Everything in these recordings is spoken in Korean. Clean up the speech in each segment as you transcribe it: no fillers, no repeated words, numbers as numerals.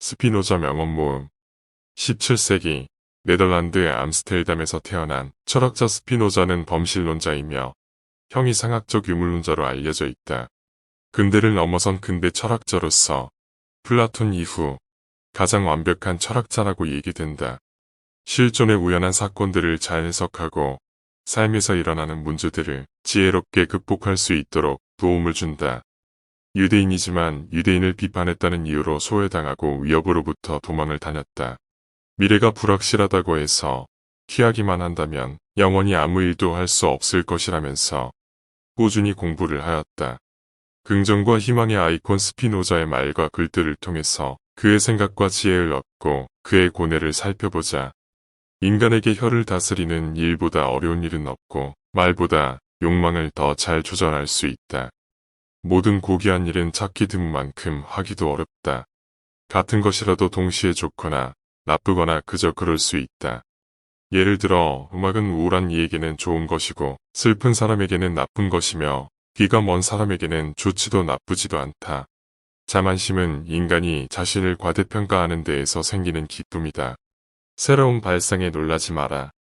스피노자 명언 모음. 17세기 네덜란드의 암스테르담에서 태어난 철학자 스피노자는 범실론자이며 형이상학적 유물론자로 알려져 있다. 근대를 넘어선 근대 철학자로서 플라톤 이후 가장 완벽한 철학자라고 얘기된다. 실존의 우연한 사건들을 잘 해석하고 삶에서 일어나는 문제들을 지혜롭게 극복할 수 있도록 도움을 준다. 유대인이지만 유대인을 비판했다는 이유로 소외당하고 위협으로부터 도망을 다녔다. 미래가 불확실하다고 해서 피하기만 한다면 영원히 아무 일도 할 수 없을 것이라면서 꾸준히 공부를 하였다. 긍정과 희망의 아이콘 스피노자의 말과 글들을 통해서 그의 생각과 지혜를 얻고 그의 고뇌를 살펴보자. 인간에게 혀를 다스리는 일보다 어려운 일은 없고 말보다 욕망을 더 잘 조절할 수 있다. 모든 고귀한 일은 찾기 드문만큼 하기도 어렵다. 같은 것이라도 동시에 좋거나 나쁘거나 그저 그럴 수 있다. 예를 들어 음악은 우울한 이에게는 좋은 것이고 슬픈 사람에게는 나쁜 것이며 귀가 먼 사람에게는 좋지도 나쁘지도 않다. 자만심은 인간이 자신을 과대평가하는 데에서 생기는 기쁨이다. 새로운 발상에 놀라지 마라.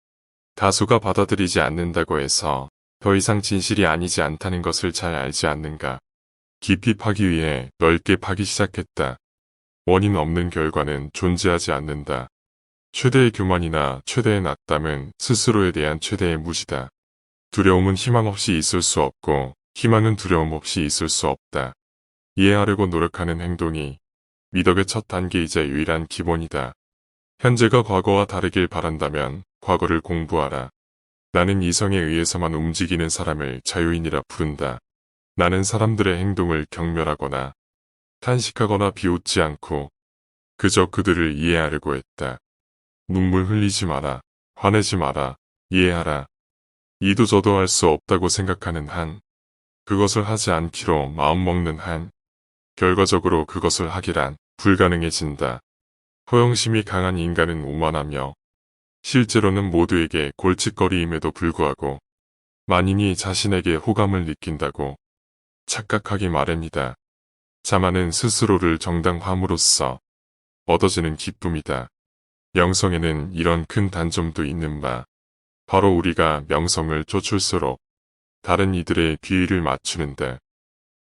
다수가 받아들이지 않는다고 해서 더 이상 진실이 아니지 않다는 것을 잘 알지 않는가. 깊이 파기 위해 넓게 파기 시작했다. 원인 없는 결과는 존재하지 않는다. 최대의 교만이나 최대의 낙담은 스스로에 대한 최대의 무시다. 두려움은 희망 없이 있을 수 없고 희망은 두려움 없이 있을 수 없다. 이해하려고 노력하는 행동이 미덕의 첫 단계이자 유일한 기본이다. 현재가 과거와 다르길 바란다면 과거를 공부하라. 나는 이성에 의해서만 움직이는 사람을 자유인이라 부른다. 나는 사람들의 행동을 경멸하거나 탄식하거나 비웃지 않고 그저 그들을 이해하려고 했다. 눈물 흘리지 마라. 화내지 마라. 이해하라. 이도 저도 할 수 없다고 생각하는 한, 그것을 하지 않기로 마음먹는 한, 결과적으로 그것을 하기란 불가능해진다. 허영심이 강한 인간은 오만하며 실제로는 모두에게 골칫거리임에도 불구하고 만인이 자신에게 호감을 느낀다고 착각하기 마련이다. 자만은 스스로를 정당함으로써 얻어지는 기쁨이다. 명성에는 이런 큰 단점도 있는 바 바로 우리가 명성을 쫓을수록 다른 이들의 비위를 맞추는데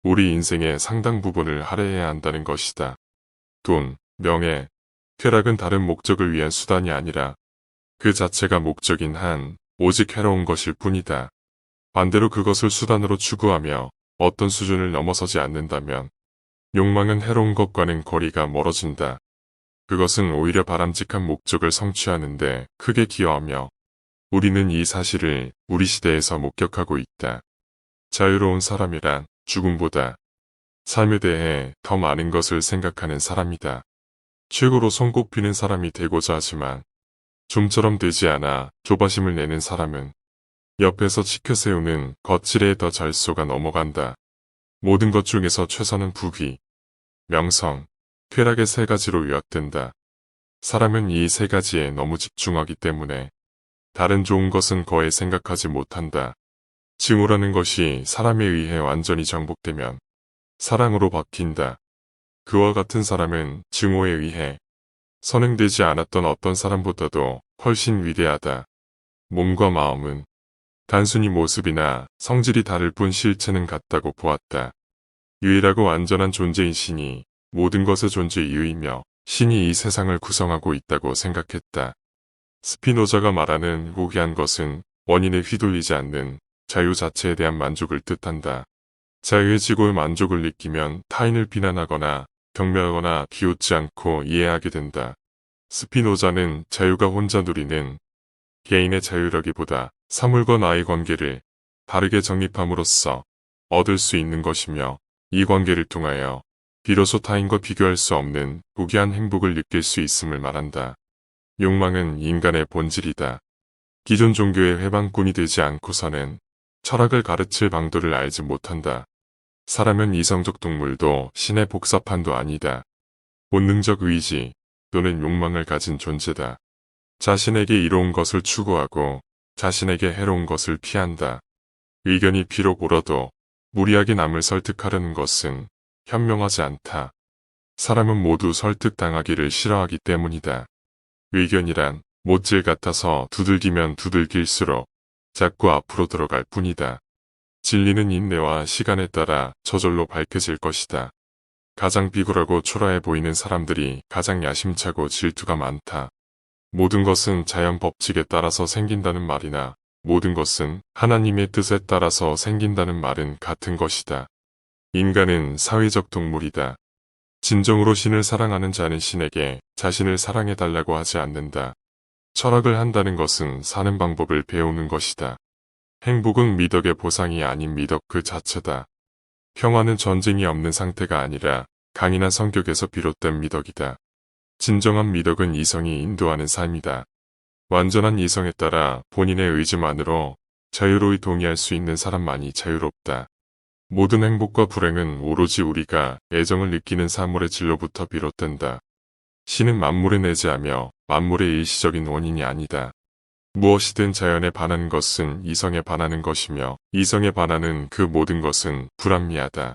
우리 인생의 상당 부분을 할애해야 한다는 것이다. 돈, 명예, 쾌락은 다른 목적을 위한 수단이 아니라 그 자체가 목적인 한 오직 해로운 것일 뿐이다. 반대로 그것을 수단으로 추구하며 어떤 수준을 넘어서지 않는다면 욕망은 해로운 것과는 거리가 멀어진다. 그것은 오히려 바람직한 목적을 성취하는데 크게 기여하며 우리는 이 사실을 우리 시대에서 목격하고 있다. 자유로운 사람이란 죽음보다 삶에 대해 더 많은 것을 생각하는 사람이다. 최고로 손꼽히는 사람이 되고자 하지만 좀처럼 되지 않아 조바심을 내는 사람은 옆에서 치켜세우는 거칠에 더 잘 쏘가 넘어간다. 모든 것 중에서 최선은 부귀, 명성, 쾌락의 세 가지로 요약된다. 사람은 이 세 가지에 너무 집중하기 때문에 다른 좋은 것은 거의 생각하지 못한다. 징후라는 것이 사람에 의해 완전히 정복되면 사랑으로 바뀐다. 그와 같은 사람은 증오에 의해 선행되지 않았던 어떤 사람보다도 훨씬 위대하다. 몸과 마음은 단순히 모습이나 성질이 다를 뿐 실체는 같다고 보았다. 유일하고 완전한 존재인 신이 모든 것의 존재 이유이며 신이 이 세상을 구성하고 있다고 생각했다. 스피노자가 말하는 고귀한 것은 원인에 휘둘리지 않는 자유 자체에 대한 만족을 뜻한다. 자유의 지고의 만족을 느끼면 타인을 비난하거나 경멸하거나 비웃지 않고 이해하게 된다. 스피노자는 자유가 혼자 누리는 개인의 자유라기보다 사물과 나의 관계를 바르게 정립함으로써 얻을 수 있는 것이며 이 관계를 통하여 비로소 타인과 비교할 수 없는 고귀한 행복을 느낄 수 있음을 말한다. 욕망은 인간의 본질이다. 기존 종교의 회방꾼이 되지 않고서는 철학을 가르칠 방도를 알지 못한다. 사람은 이성적 동물도 신의 복사판도 아니다. 본능적 의지 또는 욕망을 가진 존재다. 자신에게 이로운 것을 추구하고 자신에게 해로운 것을 피한다. 의견이 비록 옳아도 무리하게 남을 설득하려는 것은 현명하지 않다. 사람은 모두 설득당하기를 싫어하기 때문이다. 의견이란 못질 같아서 두들기면 두들길수록 자꾸 앞으로 들어갈 뿐이다. 진리는 인내와 시간에 따라 저절로 밝혀질 것이다. 가장 비굴하고 초라해 보이는 사람들이 가장 야심차고 질투가 많다. 모든 것은 자연 법칙에 따라서 생긴다는 말이나 모든 것은 하나님의 뜻에 따라서 생긴다는 말은 같은 것이다. 인간은 사회적 동물이다. 진정으로 신을 사랑하는 자는 신에게 자신을 사랑해달라고 하지 않는다. 철학을 한다는 것은 사는 방법을 배우는 것이다. 행복은 미덕의 보상이 아닌 미덕 그 자체다. 평화는 전쟁이 없는 상태가 아니라 강인한 성격에서 비롯된 미덕이다. 진정한 미덕은 이성이 인도하는 삶이다. 완전한 이성에 따라 본인의 의지만으로 자유로이 동의할 수 있는 사람만이 자유롭다. 모든 행복과 불행은 오로지 우리가 애정을 느끼는 사물의 질로부터 비롯된다. 신은 만물에 내재하며 만물의 일시적인 원인이 아니다. 무엇이든 자연에 반하는 것은 이성에 반하는 것이며 이성에 반하는 그 모든 것은 불합리하다.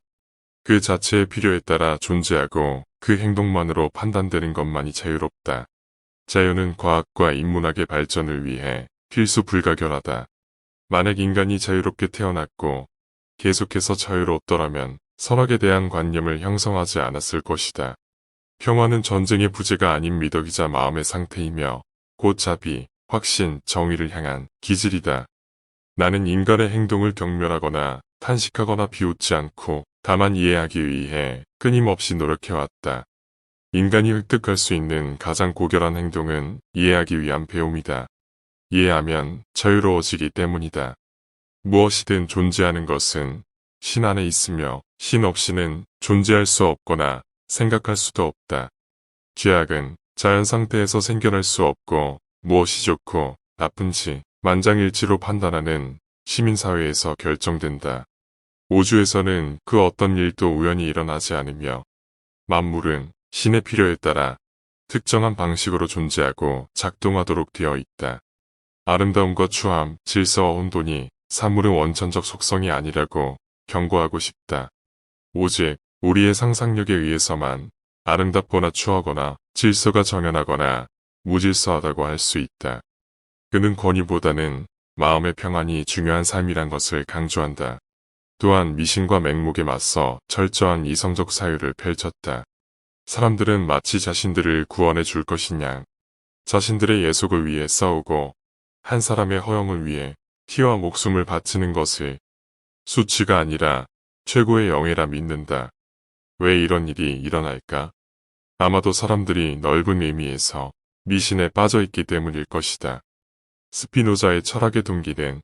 그 자체의 필요에 따라 존재하고 그 행동만으로 판단되는 것만이 자유롭다. 자유는 과학과 인문학의 발전을 위해 필수 불가결하다. 만약 인간이 자유롭게 태어났고 계속해서 자유롭더라면 선악에 대한 관념을 형성하지 않았을 것이다. 평화는 전쟁의 부재가 아닌 미덕이자 마음의 상태이며 곧 자비, 확신, 정의를 향한 기질이다. 나는 인간의 행동을 경멸하거나 탄식하거나 비웃지 않고 다만 이해하기 위해 끊임없이 노력해왔다. 인간이 획득할 수 있는 가장 고결한 행동은 이해하기 위한 배움이다. 이해하면 자유로워지기 때문이다. 무엇이든 존재하는 것은 신 안에 있으며 신 없이는 존재할 수 없거나 생각할 수도 없다. 죄악은 자연 상태에서 생겨날 수 없고 무엇이 좋고 나쁜지 만장일치로 판단하는 시민사회에서 결정된다. 우주에서는 그 어떤 일도 우연히 일어나지 않으며 만물은 신의 필요에 따라 특정한 방식으로 존재하고 작동하도록 되어 있다. 아름다움과 추함, 질서와 혼돈이 사물의 원천적 속성이 아니라고 경고하고 싶다. 오직 우리의 상상력에 의해서만 아름답거나 추하거나 질서가 정연하거나 무질서하다고 할 수 있다. 그는 권위보다는 마음의 평안이 중요한 삶이란 것을 강조한다. 또한 미신과 맹목에 맞서 철저한 이성적 사유를 펼쳤다. 사람들은 마치 자신들을 구원해 줄 것이냐, 자신들의 예속을 위해 싸우고 한 사람의 허영을 위해 피와 목숨을 바치는 것을 수치가 아니라 최고의 영예라 믿는다. 왜 이런 일이 일어날까? 아마도 사람들이 넓은 의미에서 미신에 빠져 있기 때문일 것이다. 스피노자의 철학의 동기는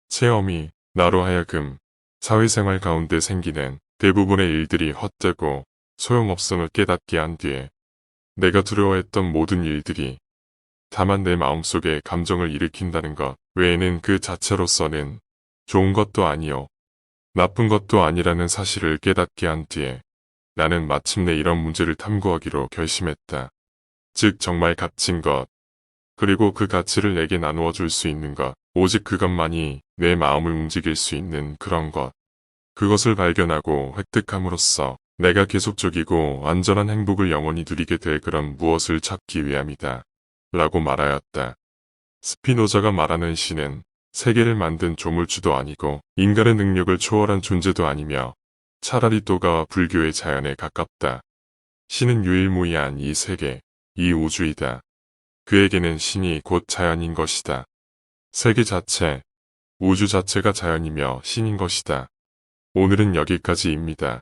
체험이 나로 하여금 사회생활 가운데 생기는 대부분의 일들이 헛되고 소용없음을 깨닫게 한 뒤에 내가 두려워했던 모든 일들이 다만 내 마음속에 감정을 일으킨다는 것 외에는 그 자체로서는 좋은 것도 아니요 나쁜 것도 아니라는 사실을 깨닫게 한 뒤에 나는 마침내 이런 문제를 탐구하기로 결심했다. 즉 정말 값진 것, 그리고 그 가치를 내게 나누어 줄 수 있는 것, 오직 그것만이 내 마음을 움직일 수 있는 그런 것. 그것을 발견하고 획득함으로써 내가 계속적이고 완전한 행복을 영원히 누리게 될 그런 무엇을 찾기 위함이다. 라고 말하였다. 스피노자가 말하는 신은 세계를 만든 조물주도 아니고 인간의 능력을 초월한 존재도 아니며 차라리 도가와 불교의 자연에 가깝다. 신은 유일무이한 이 세계, 이 우주이다. 그에게는 신이 곧 자연인 것이다. 세계 자체, 우주 자체가 자연이며 신인 것이다. 오늘은 여기까지입니다.